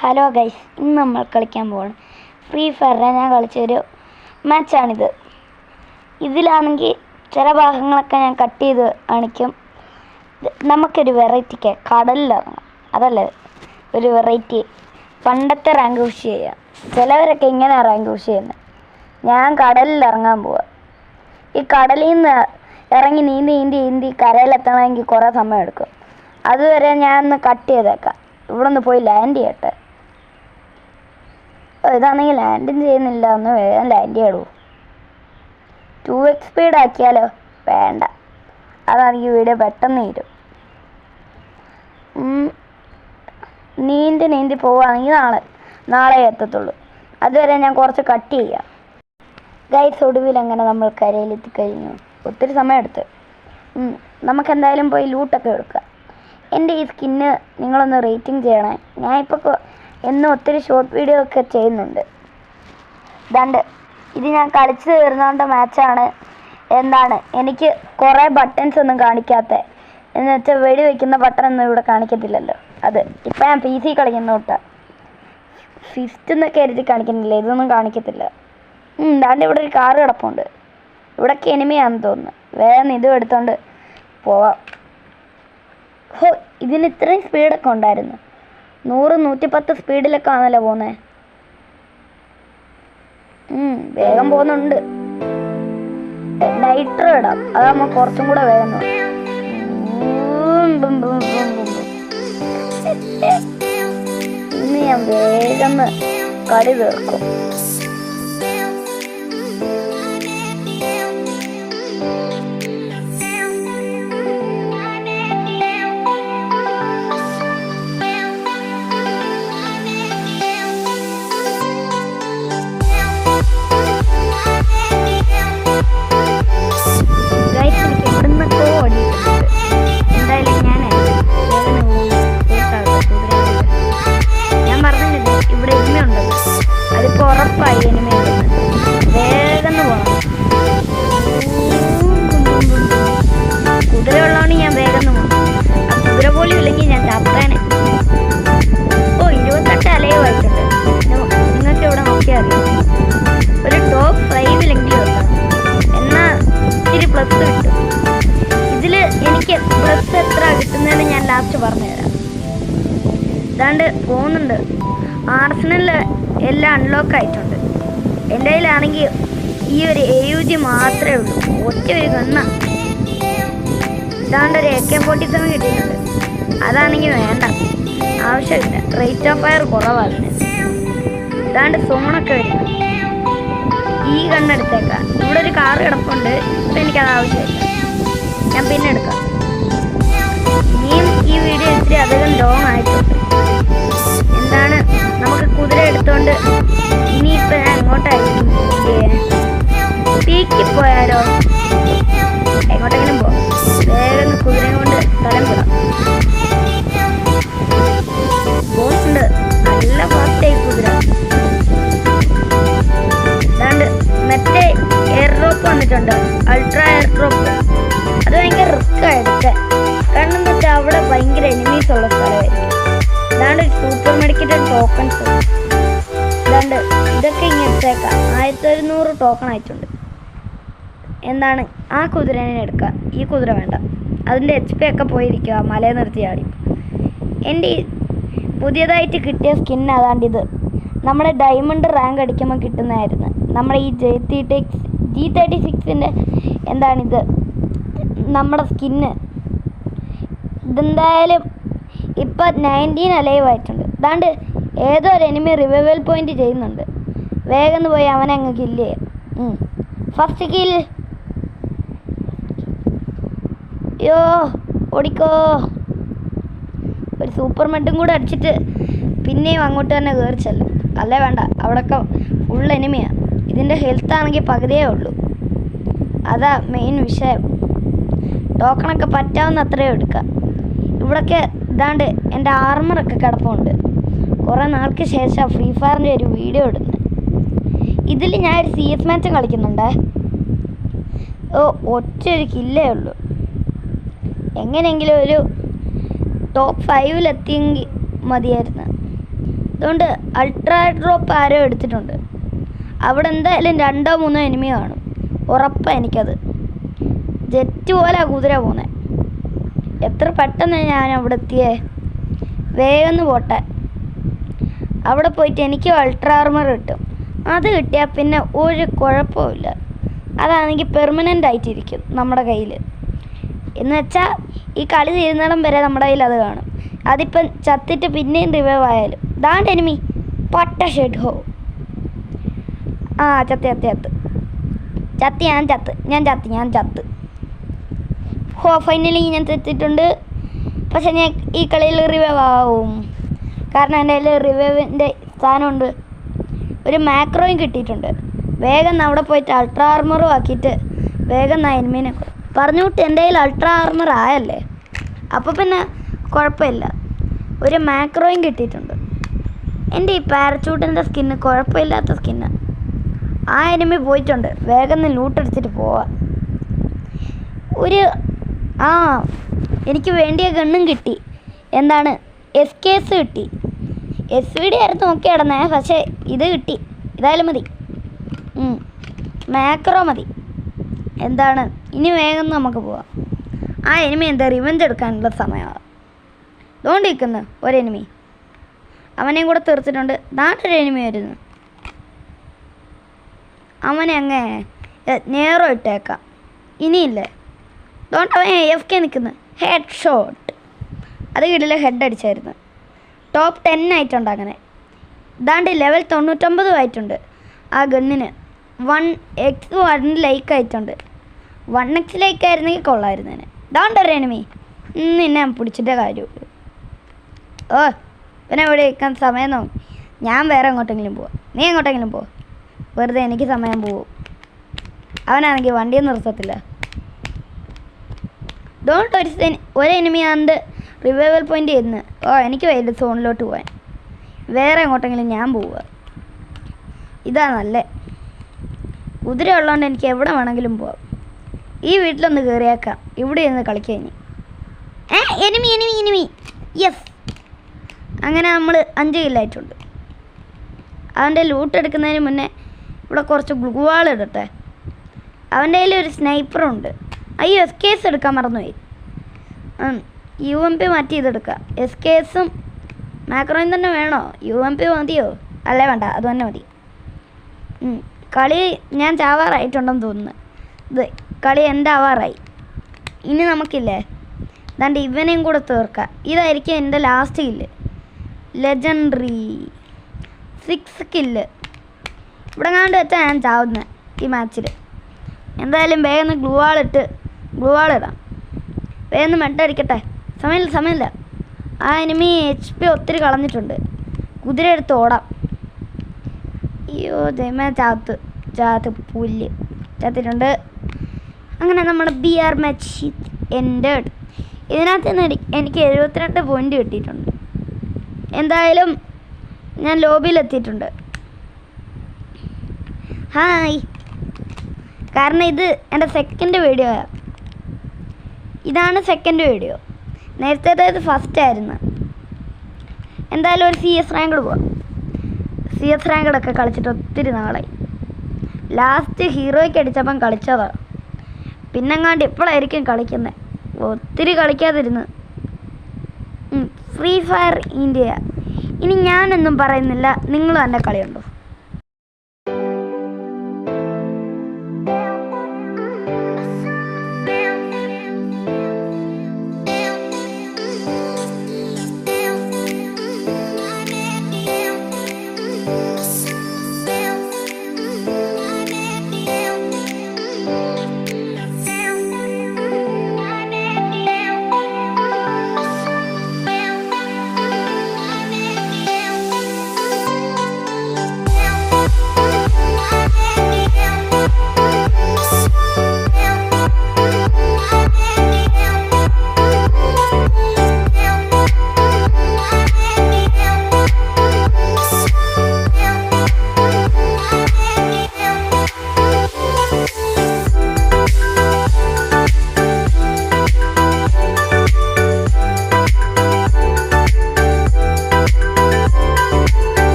Hello guys, ഇന്ന് നമ്മൾ കളിക്കാൻ പോകണം ഫ്രീ ഫയറിനെ ഞാൻ കളിച്ചൊരു മാച്ചാണിത്. ഇതിലാണെങ്കിൽ ചില ഭാഗങ്ങളൊക്കെ ഞാൻ കട്ട് ചെയ്ത് കാണിക്കും. നമുക്കൊരു വെറൈറ്റിക്ക് കടലിലിറങ്ങാം. അതല്ലേ ഒരു വെറൈറ്റി. പണ്ടത്തെ റാങ്ക് പുഷ് ചെയ്യുക. ചിലവരൊക്കെ ഇങ്ങനെ റാങ്ക് പുഷ് ചെയ്യുന്നത്. ഞാൻ കടലിൽ ഇറങ്ങാൻ പോവുക. ഈ കടലിൽ നിന്ന് ഇറങ്ങി നീന്തി കരയിലെത്തണമെങ്കിൽ കുറേ സമയം എടുക്കും. അതുവരെ ഞാൻ ഒന്ന് കട്ട് ചെയ്തേക്കാം. ഇവിടെ നിന്ന് പോയി ലാൻഡ് ചെയ്യട്ടെ. ഇതാണെങ്കിൽ ലാൻഡും ചെയ്യുന്നില്ല. ഒന്ന് വേഗം ലാൻഡ് ചെയ്യൂ. 2x speed ആക്കിയാലോ? വേണ്ട, അതാണെങ്കിൽ വീഡിയോ പെട്ടെന്ന് തീരും. നീന്തി പോവുകയാണെങ്കിൽ നാളെ എത്തത്തുള്ളൂ. അതുവരെ ഞാൻ കുറച്ച് കട്ട് ചെയ്യാം. ഗൈസ്, ഒടുവിൽ അങ്ങനെ നമ്മൾ കരയിലെത്തിക്കഴിഞ്ഞു. ഒത്തിരി സമയം എടുത്ത്. നമുക്കെന്തായാലും പോയി ലൂട്ടൊക്കെ എടുക്കാം. എൻ്റെ ഈ സ്കിന്ന് നിങ്ങളൊന്ന് റേറ്റിംഗ് ചെയ്യണേ. ഞാനിപ്പോൾ എന്നും ഒത്തിരി ഷോർട്ട് വീഡിയോ ഒക്കെ ചെയ്യുന്നുണ്ട്. ഇത് ഞാൻ കളിച്ച് തീർന്നോണ്ട മാച്ചാണ്. എനിക്ക് കുറേ ബട്ടൺസ് ഒന്നും കാണിക്കാത്ത, എന്ന് വെച്ചാൽ വെടി വയ്ക്കുന്ന ബട്ടണൊന്നും ഇവിടെ കാണിക്കത്തില്ലല്ലോ. അത് ഇപ്പം ഞാൻ PC കളിക്കുന്ന തൊട്ടാ. 5th എന്നൊക്കെ എഴുതി കാണിക്കുന്നില്ല, ഇതൊന്നും കാണിക്കത്തില്ല. ഇവിടെ ഒരു കാറ് കിടപ്പുണ്ട്. ഇവിടൊക്കെ എനിമിയാണെന്ന് തോന്നുന്നു. വേഗം ഇതും എടുത്തോണ്ട് പോവാം. ഇതിന് ഇത്രയും സ്പീഡൊക്കെ ഉണ്ടായിരുന്നു. 100-110 സ്പീഡിലൊക്കെ ആണല്ലോ പോകുന്നത്. വേഗം പോകുന്നുണ്ട്. നൈട്രോ ഇടാം, അതാകുമ്പോൾ കുറച്ചും കൂടെ വേഗം. ഇന്ന് ഞാൻ വേഗം കളി തീർക്കും. ഉറപ്പായി എനിമ വേഗം പോകണം. കുതിര ഉള്ളതാണ് ഞാൻ വേഗം പോകും. ആ കുതിര പോലും ഇല്ലെങ്കിൽ ഞാൻ ചാപ്പാനെ. 28 അലയുമായിട്ടുണ്ട്. നിങ്ങൾക്ക് ഇവിടെ നോക്കിയാൽ അറിയാം. ഒരു ടോപ്പ് 5-ലെങ്കിലും വെക്കണം. എന്നാൽ ഇത്തിരി പ്ലസ് കിട്ടും. ഇതിൽ എനിക്ക് പ്ലസ് എത്ര കിട്ടുന്നതെന്ന് ഞാൻ ലാസ്റ്റ് പറഞ്ഞുതരാം. പോകുന്നുണ്ട്. ആർസണലിൽ എല്ലാം അൺലോക്ക് ആയിട്ടുണ്ട്. എൻ്റെ കയ്യിലാണെങ്കിൽ ഈ ഒരു AUG മാത്രമേ ഉള്ളൂ. ഒറ്റ ഒരു ഗണ്ണ. ഒരു AK-47 കിട്ടിയിട്ടുണ്ട്. അതാണെങ്കിൽ വേണ്ട, ആവശ്യമില്ല. റേറ്റ് ഓഫ് ഫയർ കുറവാണ്. സോണൊക്കെ വരുന്നു. ഈ ഗണ്ണെടുത്തേക്കാം. ഇവിടെ ഒരു കാർ കിടപ്പുണ്ട്. ഇപ്പം എനിക്കത് ആവശ്യമില്ല. ഞാൻ പിന്നെ എടുക്കാം. ഇനിയും ഈ വീഡിയോ ഇത്തിരി അധികം ലോങ് ആയിട്ടുണ്ട്. നമുക്ക് കുതിര എടുത്തോണ്ട് ഇനിയിപ്പോൾ ഞാൻ എങ്ങോട്ടായിരിക്കും പീക്കി പോയാലോ? എങ്ങോട്ടെങ്കിലും പോകാം. വേഗം കുതിരയും കൊണ്ട് സ്ഥലം വിടാം. പോകുന്നുണ്ട്. നല്ല ഫാസ്റ്റായി കുതിര. മറ്റേ എയർ ഡ്രോപ്പ് വന്നിട്ടുണ്ട്, അൾട്രാ എയർ ഡ്രോപ്പ്. അത് ഭയങ്കര റിസ്ക് ആയിട്ട്. കാരണം എന്താ വെച്ചാൽ അവിടെ ഭയങ്കര എനിമീസ് ഉള്ള സ്ഥലമായിരിക്കും. Super മെഡിക്കറ്റ് tokens. ഇതൊക്കെ ഇങ്ങനെ എടുത്തേക്കാം. 1100 ടോക്കൺ ആയിട്ടുണ്ട്. ആ കുതിരനെ എടുക്കാം. ഈ കുതിര വേണ്ട. അതിൻ്റെ HP ഒക്കെ പോയിരിക്കുക. മലയെ നിർത്തി ആടി. എൻ്റെ പുതിയതായിട്ട് കിട്ടിയ സ്കിൻ ഇത്. നമ്മുടെ ഡയമണ്ട് റാങ്ക് അടിക്കുമ്പോൾ കിട്ടുന്നതായിരുന്നു. നമ്മുടെ ഈ G36ൻ്റെ ഇത് നമ്മുടെ സ്കിന്ന്. ഇതെന്തായാലും ഇപ്പം 19 അലൈവ് ആയിട്ടുണ്ട്. ഏതോ ഒരു എനിമി റിവൈവൽ പോയിന്റ് ചെയ്യുന്നുണ്ട്. വേഗം പോയി അവനെ അങ്ങ് കില്ല് ചെയ്യാം. First kill. ഓടിക്കോ. ഒരു സൂപ്പർ മെഡും കൂടെ അടിച്ചിട്ട് പിന്നെയും അങ്ങോട്ട് തന്നെ കയറിച്ചല്ല. അല്ലേ വേണ്ട, അവിടെയൊക്കെ ഫുൾ എനിമിയാണ്. ഇതിൻ്റെ ഹെൽത്ത് ആണെങ്കിൽ പകുതിയേ ഉള്ളൂ. അതാ മെയിൻ വിഷയം. ടോക്കണൊക്കെ പറ്റാവുന്ന അത്രയും എടുക്കാം. ഇവിടൊക്കെ എൻ്റെ ആർമറൊക്കെ കിടപ്പുണ്ട്. കുറേ നാൾക്ക് ശേഷം ഫ്രീ ഫയറിൻ്റെ ഒരു വീഡിയോ ഇടുന്നത്. ഇതിൽ ഞാനൊരു CS മാച്ചും കളിക്കുന്നുണ്ടേ. ഒറ്റ ഒരു കില്ലേ ഉള്ളൂ. എങ്ങനെയെങ്കിലും ഒരു ടോപ്പ് 5-ലെത്തിയെങ്കിൽ മതിയായിരുന്നു. അതുകൊണ്ട് അൾട്രാ ഡ്രോപ്പ് ആരോ എടുത്തിട്ടുണ്ട്. അവിടെ എന്തായാലും 2 or 3 എനിമി കാണും, ഉറപ്പാണ് എനിക്കത്. ജെറ്റ് പോലെ കുതിര പോകുന്നത്. എത്ര പെട്ടെന്ന് ഞാൻ അവിടെ എത്തിയേ. വേഗം പോട്ടെ. അവിടെ പോയിട്ട് എനിക്ക് അൾട്രാ ആർമർ കിട്ടും. അത് കിട്ടിയാൽ പിന്നെ ഒരു കുഴപ്പമില്ല. അതാണെങ്കിൽ പെർമനൻ്റ് ആയിട്ടിരിക്കും നമ്മുടെ കയ്യിൽ. എന്ന് വെച്ചാൽ ഈ കളി തീരുന്നിടം വരെ നമ്മുടെ കയ്യിൽ അത് കാണും. അതിപ്പം ചത്തിട്ട് പിന്നെയും റിവൈവ് ആയാലും. ദാണ്ട് എനിമി പട്ട ഷെഡ് ഹോ. ആ ചത്ത് ഞാൻ ചത്ത്. ഹോ ഫൈനലി ഞാൻ ചത്തിട്ടുണ്ട്. പക്ഷെ ഞാൻ ഈ കളിയിൽ റിവൈവ് ആവും. കാരണം എൻ്റെ കയ്യിൽ റിവൈവിൻ്റെ സാധനമുണ്ട്. ഒരു മാക്രോയും കിട്ടിയിട്ടുണ്ട്. വേഗം അവിടെ പോയിട്ട് അൾട്രാ ആർമറും ആക്കിയിട്ട് വേഗം എനിമീനെ പറഞ്ഞു വിട്ട് എൻ്റെ കയ്യിൽ അൾട്രാ ആർമർ ആയല്ലേ. അപ്പോൾ പിന്നെ കുഴപ്പമില്ല. ഒരു മാക്രോയും കിട്ടിയിട്ടുണ്ട്. എൻ്റെ ഈ പാരച്യൂട്ടിൻ്റെ സ്കിന്ന് കുഴപ്പമില്ലാത്ത സ്കിന്ന്. ആ എനിമി പോയിട്ടുണ്ട്. വേഗം ലൂട്ടടിച്ചിട്ട് പോവാം. എനിക്ക് വേണ്ടിയ ഗണ്ണും കിട്ടി. എന്താണ്, SKS കിട്ടി. SVD ആയിരുന്നു നോക്കി കിടന്നേ. പക്ഷേ ഇത് കിട്ടി. ഇതായാലും മതി. മാക്രോ മതി. എന്താണ്, ഇനി വേഗം നമുക്ക് പോവാം. ആ എനിമി എന്താ റിവെഞ്ച് എടുക്കാനുള്ള സമയമാണ്. അതുകൊണ്ടിരിക്കുന്നു ഒരു എനിമി. അവനെയും കൂടെ തീർത്തിട്ടുണ്ട്. നാട്ടൊരു എനിമി വരുന്നു. അവനെ അങ്ങ് നേരോ ഇട്ടേക്കാം. ഇനിയില്ലേ, അതുകൊണ്ട് അവൻ AFK നിൽക്കുന്നു. Head shot. അത് കിടില ഹെഡ് അടിച്ചായിരുന്നു. ടോപ്പ് 10 ആയിട്ടുണ്ട്. അങ്ങനെ ഇതാണ്ട് ലെവൽ 99 ആയിട്ടുണ്ട് ആ ഗണ്ണിന്. 1x ലൈക്ക് ആയിട്ടുണ്ട്. 1x ലൈക്ക് ആയിരുന്നെങ്കിൽ കൊള്ളായിരുന്നു. ഇതാണ്ട് ഒരു എനിമി. നിന്നെ പിടിച്ചിട്ടേ കാര്യമുള്ളൂ. പിന്നെ ഇവിടെ ഇരിക്കാൻ സമയം നോക്കും. ഞാൻ വേറെ എങ്ങോട്ടെങ്കിലും പോവാം. നീ എങ്ങോട്ടെങ്കിലും പോ. വെറുതെ എനിക്ക് സമയം പോവും. അവനാണെങ്കിൽ വണ്ടിയും നിർത്തത്തില്ല. ഡോണ്ട് ഒരു എനിമി ആണ്ട് റിവൈവൽ പോയിൻ്റ് ചെയ്യുന്നു. എനിക്ക് വൈകിട്ട് സോണിലോട്ട് പോകാൻ. വേറെ എങ്ങോട്ടെങ്കിലും ഞാൻ പോവുക. ഇതാ നല്ല കുതിര ഉള്ളതുകൊണ്ട് എനിക്ക് എവിടെ വേണമെങ്കിലും പോവാം. ഈ വീട്ടിലൊന്ന് കയറിയേക്കാം. ഇവിടെ ഇരുന്ന് കളിക്കാം. Enemy yes. അങ്ങനെ നമ്മൾ 5 കില്ലായിട്ടുണ്ട്. അവൻ്റെ ലൂട്ട് എടുക്കുന്നതിന് മുന്നേ ഇവിടെ കുറച്ച് ഗ്ലൂവാൾ ഇടട്ടെ. അവൻ്റെ കയ്യിൽ ഒരു സ്നൈപ്പറുണ്ട്. അയ്യോ, SKS എടുക്കാൻ മറന്നുപോയി. UMP മാറ്റി ഇതെടുക്കാം. SKSും മാക്രോയും തന്നെ വേണോ? UMP മതിയോ? അല്ലേ വേണ്ട, അത് തന്നെ മതി. കളി ഞാൻ ചാവാറായിട്ടുണ്ടെന്ന് തോന്നുന്നു. ഇത് കളി എൻ്റെ ആവാറായി. ഇനി നമുക്കില്ലേ, ദാണ്ട് ഇവനെയും കൂടെ തീർക്കാം. ഇതായിരിക്കും എൻ്റെ ലാസ്റ്റ് കില്ല്. Legendary 6 kill. ഇവിടെ കണ്ട് വെച്ചാൽ ഞാൻ ചാവുന്നത് ഈ മാച്ചിൽ. എന്തായാലും വേഗം ഗ്ലൂ വാൾ ഇടാം. വേഗം മെട്ടടിക്കട്ടെ. സമയമില്ല. ആ എനിമി HP ഒത്തിരി കളഞ്ഞിട്ടുണ്ട്. കുതിര എടുത്ത് ഓടാം. അയ്യോ ദൈവമേ, ചാത്ത് പുല്ല് ചത്തിട്ടുണ്ട്. അങ്ങനെ നമ്മുടെ BR മാച്ച് എൻഡേഡ്. ഇതിനകത്ത് നിന്ന് എനിക്ക് 72 പോയിൻ്റ് കിട്ടിയിട്ടുണ്ട്. എന്തായാലും ഞാൻ ലോബിയിലെത്തിയിട്ടുണ്ട്. ഹായ്. കാരണം ഇത് എൻ്റെ സെക്കൻഡ് വീഡിയോയാണ്. ഇതാണ് സെക്കൻഡ് വീഡിയോ. നേരത്തേത് ഫസ്റ്റ് ആയിരുന്നു. എന്തായാലും ഒരു CS റാങ്കഡ് പോവാം. CS റാങ്കഡൊക്കെ കളിച്ചിട്ട് ഒത്തിരി നാളായി. ലാസ്റ്റ് ഹീറോയ്ക്ക് അടിച്ചപ്പം കളിച്ചതാണ്. പിന്നെങ്ങാണ്ട് ഇപ്പോഴായിരിക്കും കളിക്കുന്നത്. ഒത്തിരി കളിക്കാതിരുന്ന്. Free fire India. ഇനി ഞാനൊന്നും പറയുന്നില്ല, നിങ്ങളും എൻ്റെ കളിയുണ്ടോ?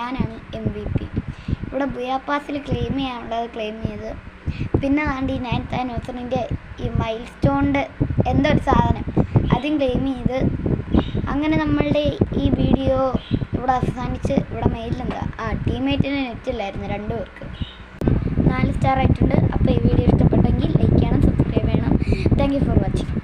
ഞാനാണ് MVP. ഇവിടെ ബുയാപ്പാസിൽ ക്ലെയിം ചെയ്യാനുള്ളത് ക്ലെയിം ചെയ്ത്, പിന്നെ ആണ്ട് ഈ 9th ആനിവേഴ്സറിൻ്റെ ഈ മൈൽ സ്റ്റോണിൻ്റെ എന്തൊരു സാധനം അതും ക്ലെയിം ചെയ്ത്, അങ്ങനെ നമ്മളുടെ ഈ വീഡിയോ ഇവിടെ അവസാനിച്ച്. ഇവിടെ മെയിലെന്താ ടീംമേറ്റിന് നെറ്റില്ലായിരുന്നു 2 പേർക്ക്. 4 സ്റ്റാർ ആയിട്ടുണ്ട്. അപ്പോൾ ഈ വീഡിയോ ഇഷ്ടപ്പെട്ടെങ്കിൽ ലൈക്ക് ചെയ്യണം, സബ്സ്ക്രൈബ് ചെയ്യണം. Thank you for watching.